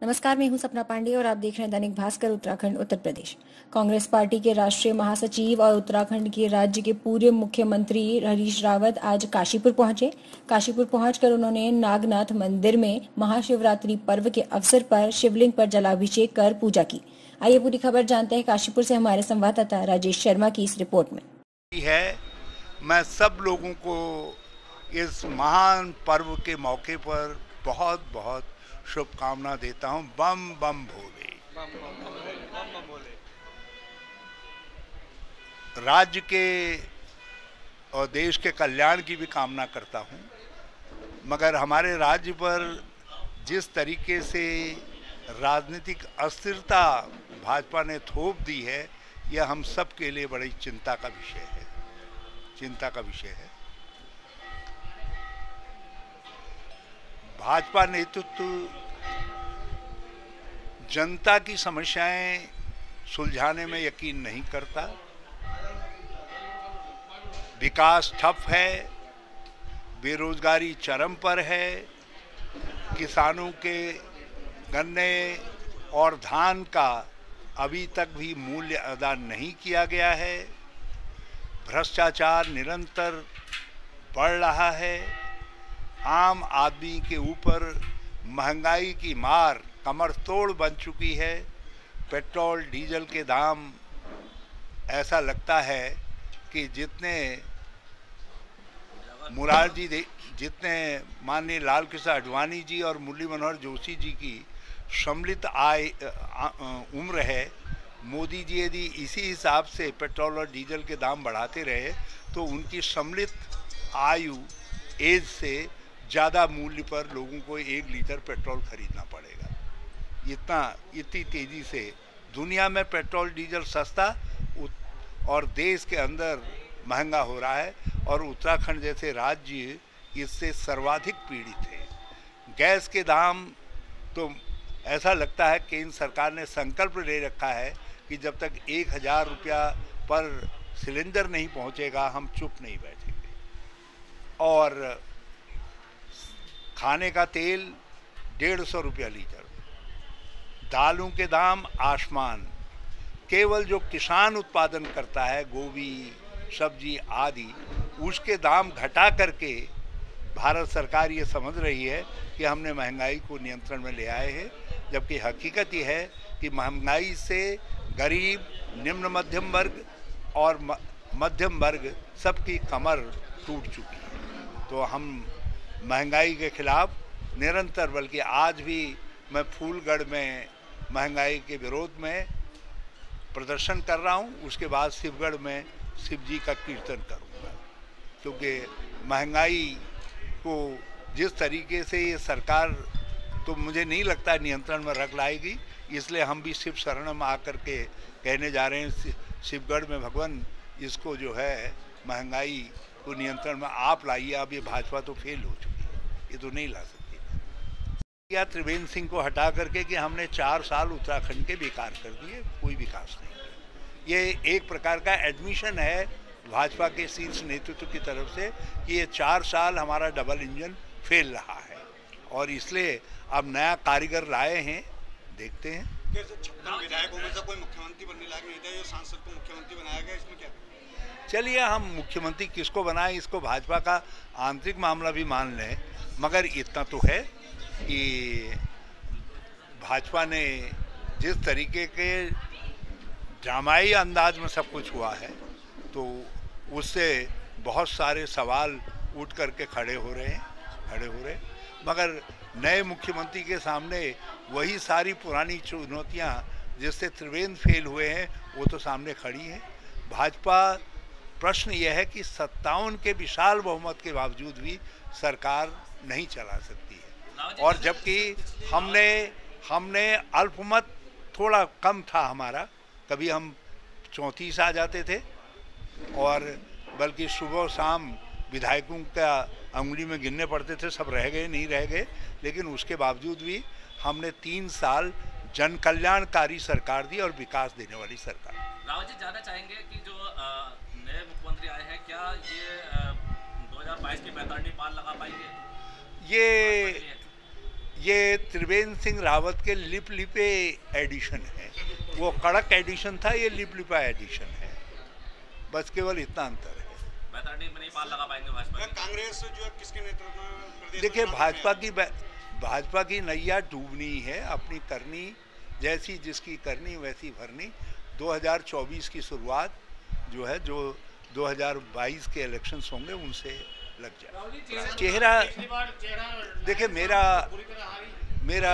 नमस्कार, मैं हूं सपना पांडे और आप देख रहे हैं दैनिक भास्कर उत्तराखंड उत्तर प्रदेश। कांग्रेस पार्टी के राष्ट्रीय महासचिव और उत्तराखंड के राज्य के पूर्व मुख्यमंत्री हरीश रावत आज काशीपुर पहुंचे। काशीपुर पहुंचकर उन्होंने नागनाथ मंदिर में महाशिवरात्रि पर्व के अवसर पर शिवलिंग पर जलाभिषेक कर पूजा की। आइए पूरी खबर जानते हैं काशीपुर से हमारे संवाददाता राजेश शर्मा की इस रिपोर्ट में। मैं सब लोगों को इस महान पर्व के मौके पर बहुत बहुत शुभकामना देता हूं। बम बम भोले। राज्य के और देश के कल्याण की भी कामना करता हूं, मगर हमारे राज्य पर जिस तरीके से राजनीतिक अस्थिरता भाजपा ने थोप दी है, यह हम सब के लिए बड़ी चिंता का विषय है। भाजपा नेतृत्व जनता की समस्याएं सुलझाने में यकीन नहीं करता। विकास ठप है, बेरोजगारी चरम पर है, किसानों के गन्ने और धान का अभी तक भी मूल्य अदा नहीं किया गया है। भ्रष्टाचार निरंतर बढ़ रहा है। आम आदमी के ऊपर महंगाई की मार कमर तोड़ बन चुकी है। पेट्रोल डीजल के दाम ऐसा लगता है कि जितने माननीय लाल कृष्ण आडवाणी जी और मुरली मनोहर जोशी जी की सम्मिलित उम्र है, मोदी जी यदि इसी हिसाब से पेट्रोल और डीजल के दाम बढ़ाते रहे तो उनकी सम्मिलित आयु एज से ज़्यादा मूल्य पर लोगों को 1 लीटर पेट्रोल खरीदना पड़ेगा। इतनी तेज़ी से दुनिया में पेट्रोल डीजल सस्ता और देश के अंदर महंगा हो रहा है, और उत्तराखंड जैसे राज्य इससे सर्वाधिक पीड़ित है। गैस के दाम तो ऐसा लगता है केंद्र सरकार ने संकल्प ले रखा है कि जब तक 1000 रुपया पर सिलेंडर नहीं पहुंचेगा हम चुप नहीं बैठेंगे। और खाने का तेल 150 रुपया लीटर, दालों के दाम आसमान। केवल जो किसान उत्पादन करता है, गोभी सब्जी आदि, उसके दाम घटा करके भारत सरकार ये समझ रही है कि हमने महंगाई को नियंत्रण में ले आए हैं, जबकि हकीकत ये है कि महंगाई से गरीब, निम्न मध्यम वर्ग और मध्यम वर्ग सबकी कमर टूट चुकी है। तो हम महंगाई के खिलाफ निरंतर, बल्कि आज भी मैं फूलगढ़ में महंगाई के विरोध में प्रदर्शन कर रहा हूं। उसके बाद शिवगढ़ में शिव जी का कीर्तन करूंगा, क्योंकि महंगाई को जिस तरीके से ये सरकार तो मुझे नहीं लगता नियंत्रण में रख लाएगी, इसलिए हम भी शिव शरण में आकर के कहने जा रहे हैं शिवगढ़ में, भगवान इसको जो है महंगाई को नियंत्रण में आप लाइए। अब ये भाजपा तो फेल हो चुकी है, ये तो नहीं ला सकती। या त्रिवेंद्र सिंह को हटा करके कि हमने 4 साल उत्तराखंड के बेकार कर दिए, कोई विकास नहीं किया। ये एक प्रकार का एडमिशन है भाजपा के शीर्ष नेतृत्व की तरफ से कि ये 4 साल हमारा डबल इंजन फेल रहा है, और इसलिए अब नया कारीगर लाए हैं, देखते हैं। 56 विधायकों में से कोई मुख्यमंत्री बनने लायक नहीं था, ये सांसद को मुख्यमंत्री बनाया गया, इसमें क्या? चलिए हम मुख्यमंत्री किसको बनाए इसको भाजपा का आंतरिक मामला भी मान लें, मगर इतना तो है कि भाजपा ने जिस तरीके के ड्रामाई अंदाज में सब कुछ हुआ है, तो उससे बहुत सारे सवाल उठ करके खड़े हो रहे। मगर नए मुख्यमंत्री के सामने वही सारी पुरानी चुनौतियां जिससे त्रिवेंद्र फेल हुए हैं वो तो सामने खड़ी हैं। भाजपा, प्रश्न यह है कि 57 के विशाल बहुमत के बावजूद भी सरकार नहीं चला सकती है, और जबकि हमने अल्पमत थोड़ा कम था हमारा, कभी हम 34 आ जाते थे, और बल्कि सुबह शाम विधायकों का अंगुली में गिनने पड़ते थे, सब रह गए, लेकिन उसके बावजूद भी हमने 3 साल जन कल्याणकारी सरकार दी और विकास देने वाली सरकार। रावत जी, जानना चाहेंगे कि जो नए मुख्यमंत्री आए हैं, क्या ये 2022 की 45 पार लगा पाएंगे? ये त्रिवेंद्र सिंह रावत के लिप लिपे एडिशन है। वो कड़क एडिशन था, ये लिप लिपा एडिशन है। बस केवल इतना अंतर है। बेहतर टीम में नहीं पाल लगा पाएंगे भाजपा की? कांग्रेस जो है किसके नेतृत्व में प्रदेश? देखिए, भाजपा की नैया डूबनी है, अपनी करनी जैसी जिसकी करनी वैसी भरनी। 2024 की शुरुआत जो है, जो 2022 के इलेक्शंस होंगे उनसे लग जाए। चेहरा देखिए, मेरा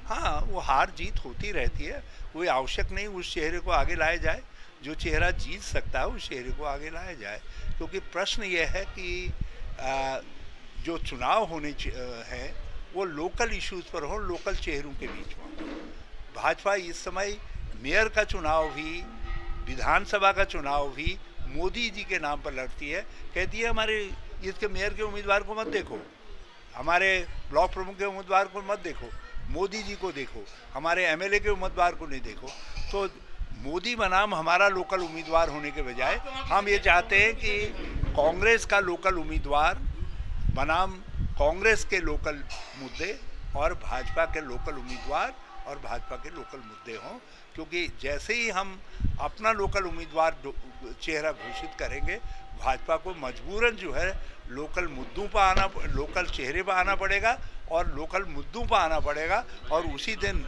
हाँ, वो हार जीत होती रहती है, कोई आवश्यक नहीं उस चेहरे को आगे लाया जाए। जो चेहरा जीत सकता है उस चेहरे को आगे लाया जाए, क्योंकि प्रश्न ये है कि जो चुनाव होने हैं वो लोकल इश्यूज पर हो, लोकल चेहरों के बीच हो। भाजपा इस समय मेयर का चुनाव भी, विधानसभा का चुनाव भी मोदी जी के नाम पर लड़ती है। कहती है हमारे इसके मेयर के उम्मीदवार को मत देखो, हमारे ब्लॉक प्रमुख के उम्मीदवार को मत देखो, मोदी जी को देखो, हमारे एमएलए के उम्मीदवार को नहीं देखो। तो मोदी बनाम हमारा लोकल उम्मीदवार होने के बजाय हम ये चाहते हैं कि कांग्रेस का लोकल उम्मीदवार बनाम कांग्रेस के लोकल मुद्दे और भाजपा के लोकल उम्मीदवार और भाजपा के लोकल मुद्दे हों। क्योंकि जैसे ही हम अपना लोकल उम्मीदवार चेहरा घोषित करेंगे, भाजपा को मजबूरन जो है लोकल मुद्दों पर आना, लोकल चेहरे पर आना पड़ेगा और लोकल मुद्दों पर आना पड़ेगा। और उसी दिन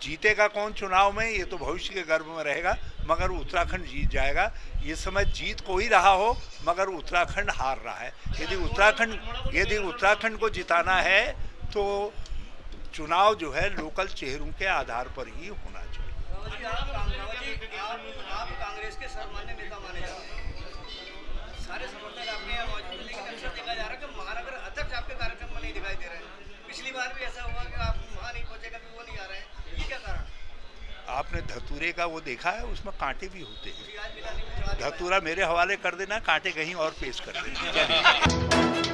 जीतेगा कौन चुनाव में, ये तो भविष्य के गर्भ में रहेगा, मगर उत्तराखंड जीत जाएगा। ये समय जीत को ही रहा हो, मगर उत्तराखंड हार रहा है। यदि उत्तराखंड को जिताना है तो चुनाव जो है लोकल चेहरों के आधार पर ही होना चाहिए। आप कांग्रेस के सर्वमान्य नेता माने जाते हैं, सारे समर्थक आपके यहाँ मौजूद हैं, लेकिन अक्सर देखा जा रहा है कि महानगर अध्यक्ष आपके कार्यक्रम में नहीं दिखाई दे रहे हैं। पिछली बार भी ऐसा हुआ कि आप वहाँ नहीं पहुँचे, कभी वो नहीं आ रहे हैं, ये क्या कारण? आपने धतूरे का वो देखा है, उसमें कांटे भी होते हैं। धतूरा मेरे हवाले कर देना, कांटे कहीं और पेश कर देना।